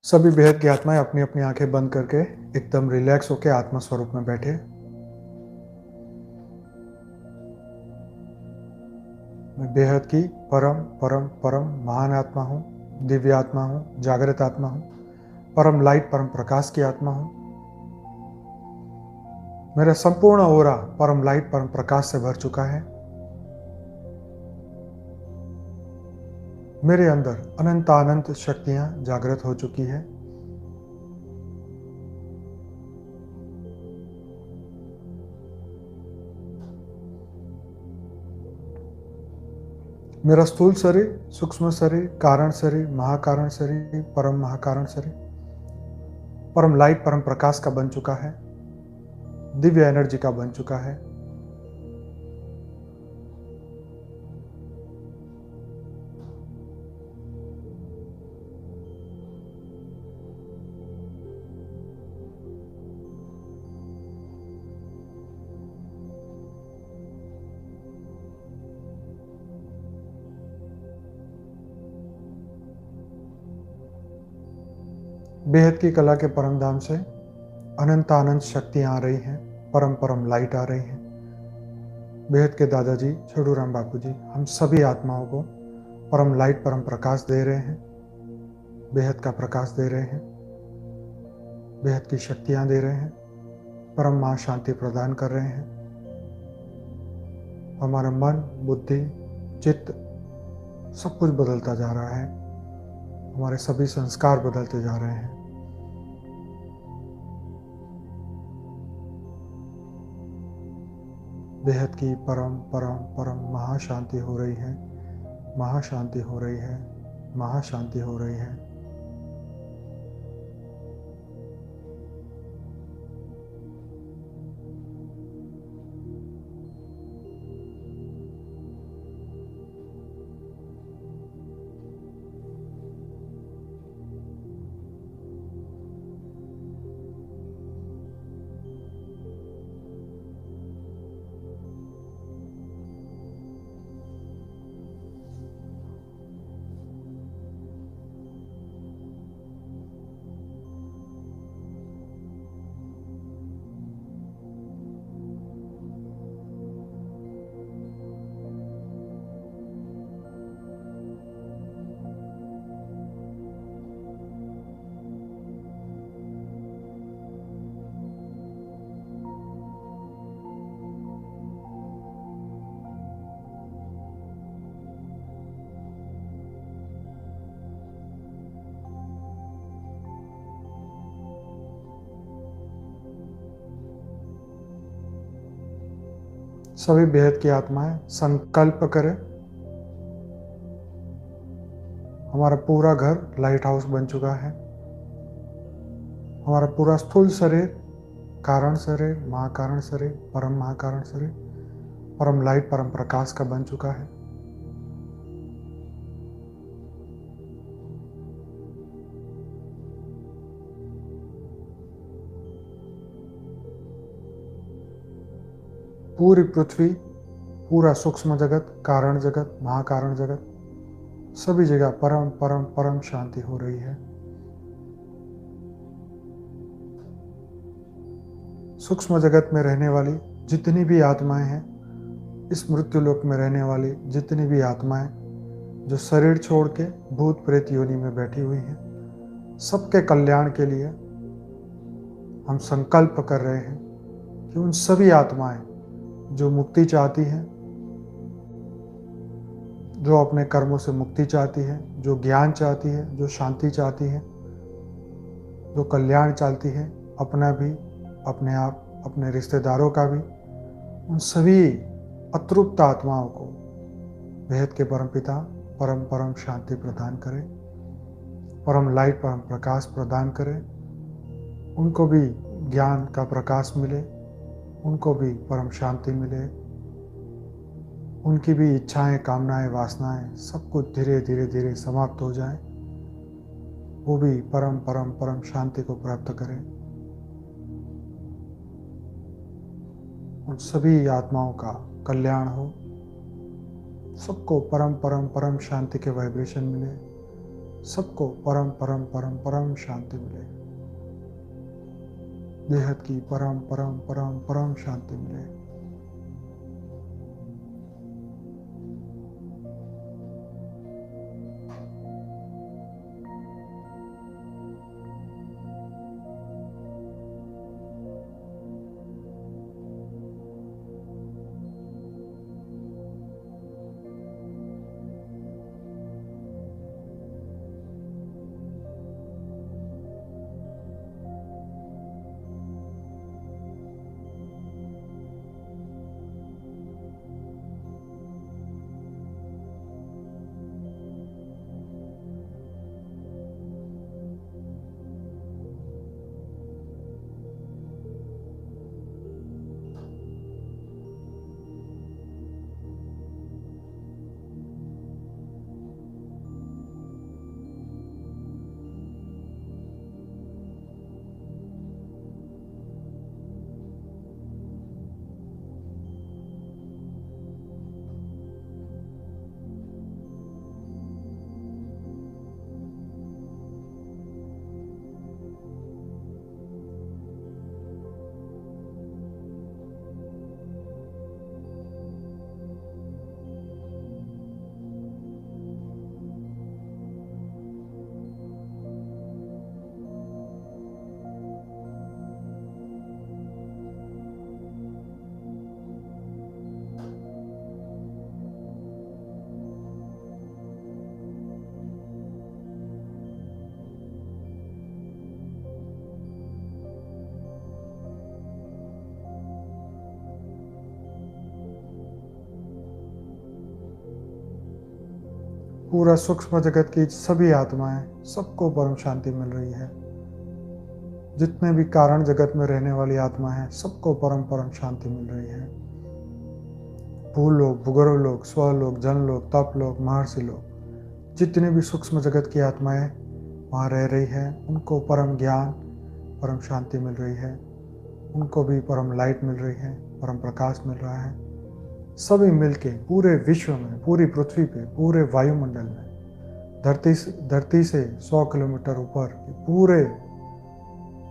सभी बेहद की आत्माएं अपनी अपनी आंखें बंद करके एकदम रिलैक्स होकर आत्मा स्वरूप में बैठे। मैं बेहद की परम परम परम महान आत्मा हूँ, दिव्य आत्मा हूँ, जागृत आत्मा हूँ, परम लाइट परम प्रकाश की आत्मा हूँ। मेरा संपूर्ण ओरा परम लाइट परम प्रकाश से भर चुका है। मेरे अंदर अनंत अनंत शक्तियाँ जागृत हो चुकी है। मेरा स्थूल शरीर, सूक्ष्म शरीर, कारण शरीर, महाकारण शरीर, परम महाकारण शरीर परम लाइट परम प्रकाश का बन चुका है, दिव्य एनर्जी का बन चुका है। बेहद की कला के परम धाम से अनंत अनंत शक्तियाँ आ रही हैं, परम परम लाइट आ रही हैं। बेहद के दादाजी छोडूराम बापू जी हम सभी आत्माओं को परम लाइट परम प्रकाश दे रहे हैं, बेहद का प्रकाश दे रहे हैं, बेहद की शक्तियाँ दे रहे हैं, परम माँ शांति प्रदान कर रहे हैं। हमारा मन, बुद्धि, चित्त सब कुछ बदलता जा रहा है, हमारे सभी संस्कार बदलते जा रहे हैं। बेहद की परम परम परम महाशांति हो रही है, महाशांति हो रही है, महाशांति हो रही है। सभी बेहद की आत्माएं संकल्प करें, हमारा पूरा घर लाइट हाउस बन चुका है। हमारा पूरा स्थूल शरीर, कारण शरीर, महाकारण शरीर, परम महाकारण शरीर परम लाइट परम प्रकाश का बन चुका है। पूरी पृथ्वी, पूरा सूक्ष्म जगत, कारण जगत, महाकारण जगत सभी जगह परम परम परम शांति हो रही है। सूक्ष्म जगत में रहने वाली जितनी भी आत्माएं हैं, इस मृत्यु लोक में रहने वाली जितनी भी आत्माएं जो शरीर छोड़ के भूत प्रेत योनि में बैठी हुई हैं, सबके कल्याण के लिए हम संकल्प कर रहे हैं कि उन सभी आत्माएं जो मुक्ति चाहती हैं, जो अपने कर्मों से मुक्ति चाहती है, जो ज्ञान चाहती है, जो शांति चाहती है, जो कल्याण चाहती है, अपना भी, अपने आप, अपने रिश्तेदारों का भी, उन सभी अतृप्त आत्माओं को बेहद के परमपिता परम परम शांति प्रदान करें, परम लाइट परम प्रकाश प्रदान करें। उनको भी ज्ञान का प्रकाश मिले, उनको भी परम शांति मिले, उनकी भी इच्छाएं, कामनाएं, वासनाएं सब कुछ धीरे धीरे धीरे समाप्त हो जाए, वो भी परम परम परम शांति को प्राप्त करें। उन सभी आत्माओं का कल्याण हो, सबको परम परम परम शांति के वाइब्रेशन मिले, सबको परम परम परम परम शांति मिले। बेहद की परम परम परम परम शांति मिले। पूरा सूक्ष्म जगत की सभी आत्माएं, सबको परम शांति मिल रही है। जितने भी कारण जगत में रहने वाली आत्मा है, सबको परम परम शांति मिल रही है। भूल लोग, भूगर्भ लोग, स्वलोक, जनलोक, तप लोग, महर्षि लोग, जितने भी सूक्ष्म जगत की आत्माएं वहाँ रह रही है, उनको परम ज्ञान, परम शांति मिल रही है। उनको भी परम लाइट मिल रही है, परम प्रकाश मिल रहा है। सभी मिलके पूरे विश्व में, पूरी पृथ्वी पे, पूरे वायुमंडल में, धरती से 100 किलोमीटर ऊपर पूरे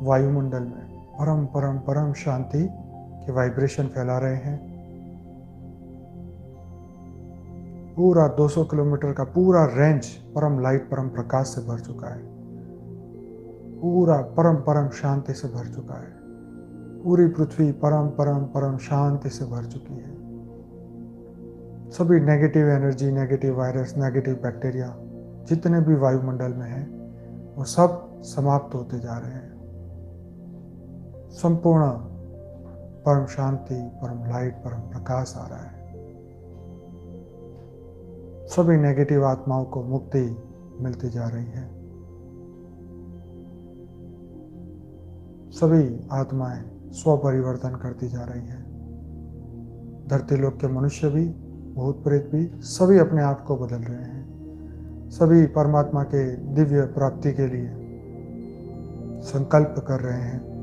वायुमंडल में परम परम परम शांति के वाइब्रेशन फैला रहे हैं। पूरा 200 किलोमीटर का पूरा रेंज परम लाइट, परम प्रकाश से भर चुका है। पूरा परम परम शांति से भर चुका है। पूरी पृथ्वी परम परम परम शांति से भर चुकी है। सभी negative energy, negative virus, negative bacteria जितने भी वायुमंडल में हैं, वो सब समाप्त होते जा रहे हैं। संपूर्ण परम शांति, परम लाइट, परम प्रकाश आ रहा है। सभी नेगेटिव आत्माओं को मुक्ति मिलती जा रही है। सभी आत्माएं स्व परिवर्तन करती जा रही है। धरती लोक के मनुष्य भी, भूत प्रेत भी, सभी अपने आप को बदल रहे हैं। सभी परमात्मा के दिव्य प्राप्ति के लिए संकल्प कर रहे हैं।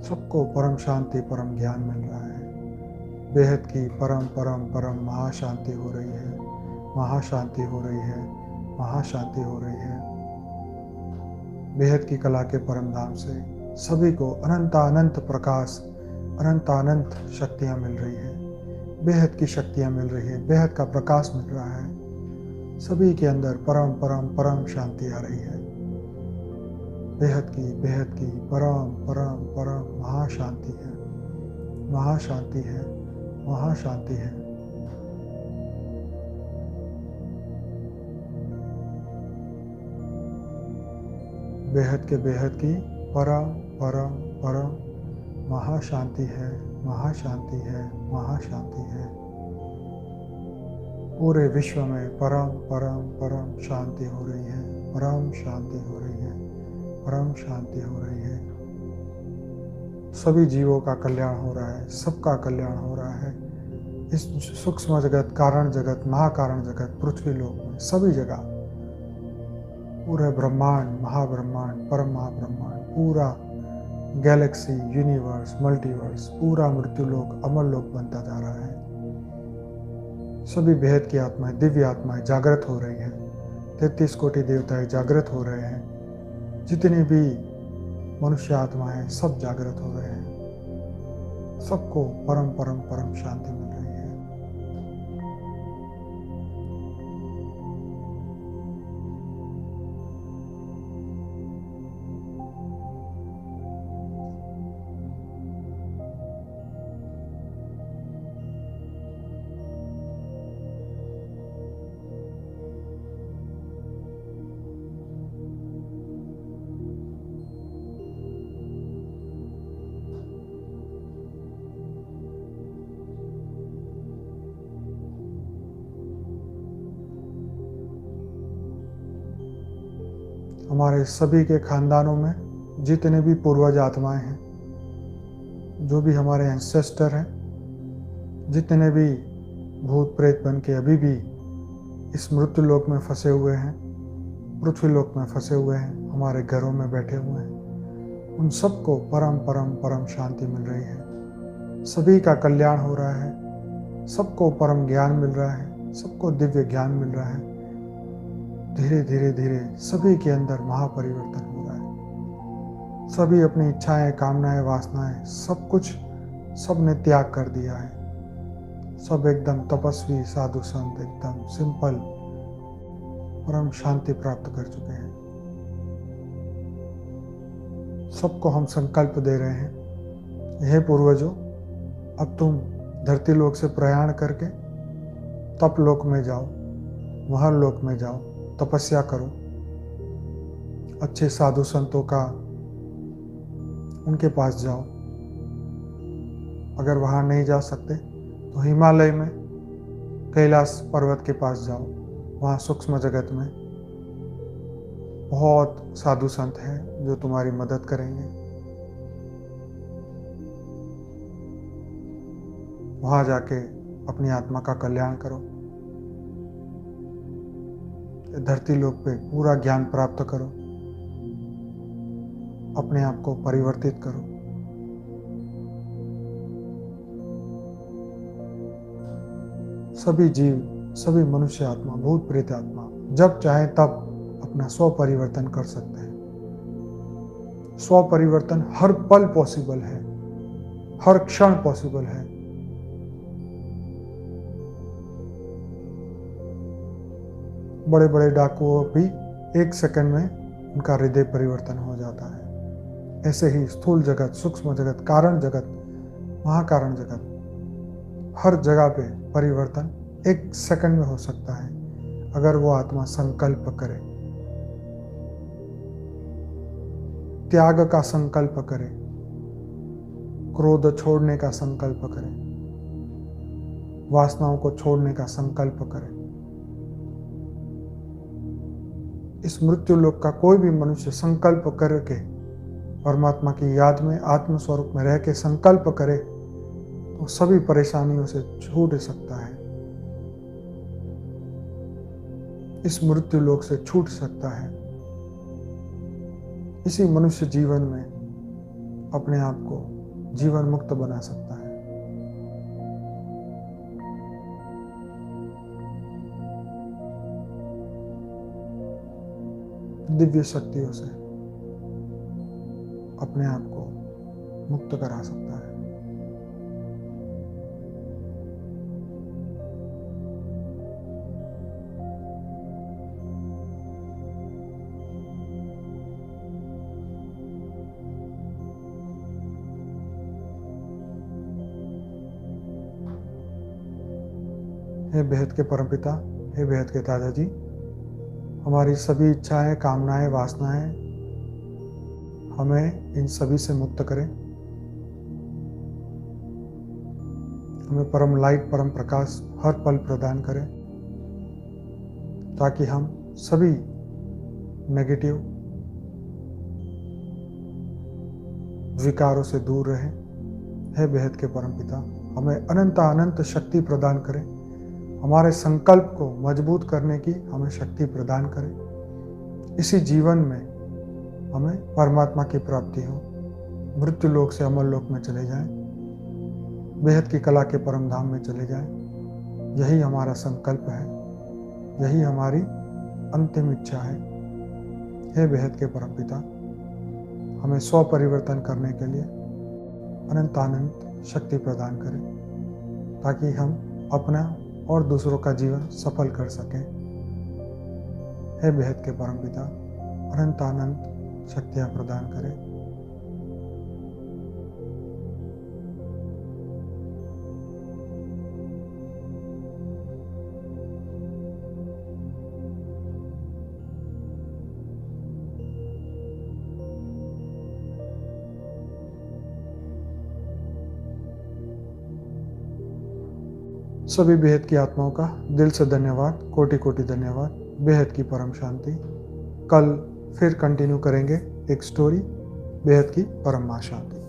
सबको परम शांति, परम ज्ञान मिल रहा है। बेहद की परम परम परम महाशांति हो रही है। महाशांति हो रही है। महाशांति हो रही है। बेहद की कला के परम धाम से सभी को अनंत प्रकाश, अनंत शक्तियाँ मिल रही है। बेहद की शक्तियाँ मिल रही है। बेहद का प्रकाश मिल रहा है। सभी के अंदर परम परम परम शांति आ रही है। बेहद की परम परम परम महाशांति है। महाशांति है। महाशांति है। बेहद की परम परम परम महाशांति है। महाशांति है। महाशांति है। पूरे विश्व में परम परम परम शांति हो रही है। परम शांति हो रही है। परम शांति हो रही है। सभी जीवों का कल्याण हो रहा है। सबका कल्याण हो रहा है। इस सूक्ष्म जगत, कारण जगत, महाकारण जगत, पृथ्वी लोक में सभी जगह, पूरे ब्रह्मांड, महाब्रह्मांड, परम महाब्रह्मांड, पूरा गैलेक्सी, यूनिवर्स, मल्टीवर्स, पूरा मृत्युलोक, अमरलोक बनता जा रहा है। सभी बेहद की आत्माएं, दिव्य आत्माएं जागृत हो रही हैं। 33 कोटि देवताएं जागृत हो रहे हैं। जितनी भी मनुष्य आत्माएं हैं सब जागृत हो रहे हैं। सबको परम परम परम शांति मिल रही है। हमारे सभी के खानदानों में जितने भी पूर्वज आत्माएं हैं, जो भी हमारे एंसेस्टर हैं, जितने भी भूत प्रेत बन के अभी भी इस मृत्यु लोक में फंसे हुए हैं, पृथ्वी लोक में फंसे हुए हैं, हमारे घरों में बैठे हुए हैं, उन सबको परम परम परम शांति मिल रही है। सभी का कल्याण हो रहा है, सबको परम ज्ञान मिल रहा है, सबको दिव्य ज्ञान मिल रहा है। धीरे धीरे धीरे सभी के अंदर महापरिवर्तन हो रहा है। सभी अपनी इच्छाएं, कामनाएं, वासनाएं सब कुछ सबने त्याग कर दिया है। सब एकदम तपस्वी, साधु संत, एकदम सिंपल परम शांति प्राप्त कर चुके हैं। सबको हम संकल्प दे रहे हैं, हे पूर्वजों, अब तुम धरती लोक से प्रयाण करके तप लोक में जाओ, महल लोक में जाओ, तपस्या करो, अच्छे साधु संतों का उनके पास जाओ। अगर वहाँ नहीं जा सकते तो हिमालय में कैलाश पर्वत के पास जाओ। वहाँ सूक्ष्म जगत में बहुत साधु संत हैं जो तुम्हारी मदद करेंगे। वहाँ जाके अपनी आत्मा का कल्याण करो। धरती लोक पे पूरा ज्ञान प्राप्त करो, अपने आप को परिवर्तित करो। सभी जीव, सभी मनुष्य आत्मा, भूत प्रेत आत्मा जब चाहे तब अपना स्व परिवर्तन कर सकते हैं। स्व परिवर्तन हर पल पॉसिबल है, हर क्षण पॉसिबल है। बड़े बड़े डाकुओं भी 1 सेकंड में उनका हृदय परिवर्तन हो जाता है। ऐसे ही स्थूल जगत, सूक्ष्म जगत, कारण जगत, महाकारण जगत, हर जगह पे परिवर्तन 1 सेकंड में हो सकता है अगर वो आत्मा संकल्प करे, त्याग का संकल्प करे, क्रोध छोड़ने का संकल्प करे, वासनाओं को छोड़ने का संकल्प करे। इस मृत्यु लोक का कोई भी मनुष्य संकल्प करके परमात्मा की याद में, आत्म स्वरूप में रह के संकल्प करे तो सभी परेशानियों से छूट सकता है, इस मृत्यु लोक से छूट सकता है। इसी मनुष्य जीवन में अपने आप को जीवन मुक्त बना सकता है। दिव्य शक्तियों से अपने आप को मुक्त करा सकता है। हे बेहद के परमपिता, हे बेहद के दादाजी, हमारी सभी इच्छाएं, कामनाएं, वासनाएं हमें इन सभी से मुक्त करें। हमें परम लाइट, परम प्रकाश हर पल प्रदान करें ताकि हम सभी नेगेटिव विकारों से दूर रहें। हे बेहद के परमपिता, हमें अनंत शक्ति प्रदान करें। हमारे संकल्प को मजबूत करने की हमें शक्ति प्रदान करें। इसी जीवन में हमें परमात्मा की प्राप्ति हो, मृत्यु लोक से अमर लोक में चले जाएं, बेहद की कला के परम धाम में चले जाएं। यही हमारा संकल्प है, यही हमारी अंतिम इच्छा है। हे बेहद के परमपिता, हमें स्व परिवर्तन करने के लिए अनंत शक्ति प्रदान करें, ताकि हम अपना और दूसरों का जीवन सफल कर सकें। हे बेहद के परमपिता, अनंत शक्तियाँ प्रदान करें। सभी बेहद की आत्माओं का दिल से धन्यवाद, कोटि कोटि धन्यवाद। बेहद की परम शांति। कल फिर कंटिन्यू करेंगे एक स्टोरी, बेहद की परम शांति।